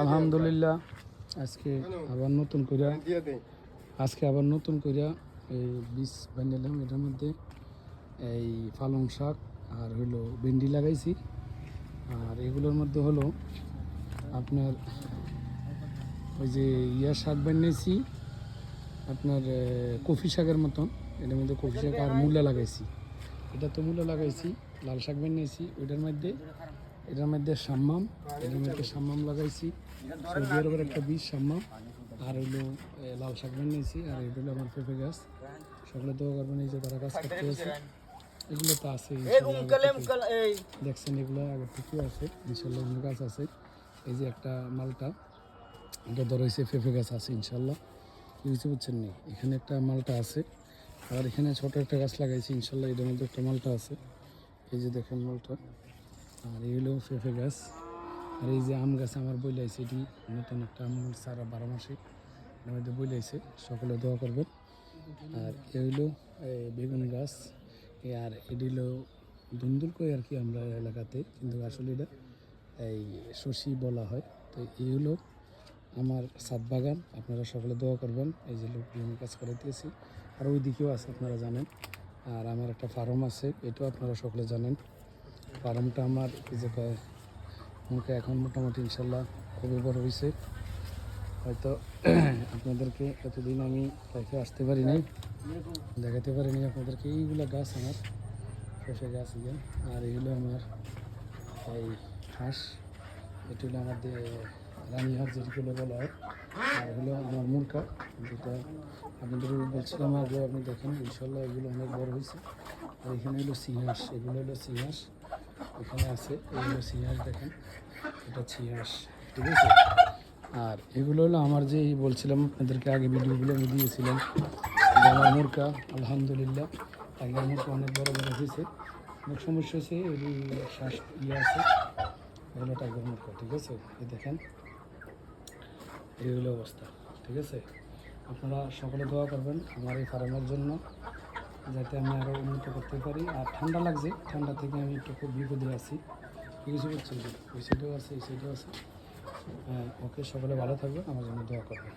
আলহামদুলিল্লাহ আজকে আবার নতুন কইরা এই বীজ বানালাম। এটার মধ্যে এই পালং শাক আর হলো ভেন্ডি লাগাইছি। আর এগুলোর মধ্যে হলো আপনার ওই যে শাক বানিয়েছি আপনার কফি শাকের মতন। এটার মধ্যে কফি শাক আর মূলা লাগাইছি। এটা তো মূলা লাগাইছি, লাল শাক বানিয়েছি এটার মধ্যে সাম্মাম লাগাইছি, সৌদি আরবের একটা বীজ সাম্মাম। আর হইলো লাল শাক বানিয়েছি। আর এটা হলো আমার পেঁপে গাছ। সকলে দোয়া করবেন, এই যে তারা গাছ করতে আছে, এগুলো তো আছে দেখছেন, এগুলো আগের থেকেও আছে ইনশাল্লাহ। অন্য গাছ আছে, এই যে একটা মালটা এটা ধরেছে, পেঁপে গাছ আছে ইনশাল্লাহ। বুঝতে পারছেন নি, এখানে একটা মালটা আছে। আর এখানে ছোট একটা গাছ লাগাইছি ইনশাল্লাহ, এটার মধ্যে একটা মালটা আছে, এই যে দেখেন মালটা। আর এই হলো পেঁপে গাছ। আর এই যে আম গাছ আমার বইলাইছে, এটি নতুন একটা আম সারা 12 মাসে এর মধ্যে বইলাইছে, সকলে দোয়া করবেন। আর এ হইলো বেগুন গাছ। আর এটি হলো ধুন্দুল কই আর কি আমরা এলাকাতে, কিন্তু আসলে এটা এই শশী বলা হয়। তো এই হলো আমার ছাদ বাগান, আপনারা সকলে দোয়া করবেন। এই যে লোক বিভিন্ন কাজ করে দিয়েছি, আর ওই দিকেও আছে আপনারা জানেন। আর আমার একটা ফার্ম আছে, এটাও আপনারা সকলে জানেন। ফার্মটা আমার এই যে মুখে এখন মোটামুটি ইনশাল্লাহ খুবই বড় হয়েছে। হয়তো আপনাদেরকে এতদিন আমি রেখে আসতে পারি নাই, দেখাতে পারিনি আপনাদেরকে। এইগুলো গাছ আমার শসা গাছ ইয়ে। আর এইগুলো আমার এই হাঁস, এটি হলো আমাদের রানী হাঁস যেগুলো বলা হয়। আর হলো আমার মুরগা, যেটা আপনাদের বলছিলাম আগে, আপনি দেখেন ইনশাল্লাহ এগুলো অনেক বড় হয়েছে। আর এখানে হলো সিংহাস, এগুলো হলো সিংহাস, এখানে আছে এগুলো সিংহাস, দেখেন এটা ছিয়াস, ঠিক আছে। আর এগুলো হলো আমার যে বলছিলাম আপনাদেরকে আগে ভিডিওগুলো আমি দিয়েছিলাম, আমার মুরগা আলহামদুলিল্লাহ টাইগার মুরগা অনেক বড় বড় হয়েছে। অনেক সমস্যা হয়েছে, এই শ্বাস আছে, এগুলো টাইগার মুরগা, ঠিক আছে। এই দেখেন এই হলো অবস্থা, ঠিক আছে। আপনারা সকলে দোয়া করবেন আমার এই ফার্মের জন্য, যাতে আমি আরও উন্নত করতে পারি। আর ঠান্ডা লাগছে, ঠান্ডা থেকে আমি একটু খুব বিপদে আছি, কিছু করছি, ওই সাইডেও আছে এই সাইডেও আছে। ওকে, সকলে ভালো থাকবেন, আমার জন্য দোয়া করবেন।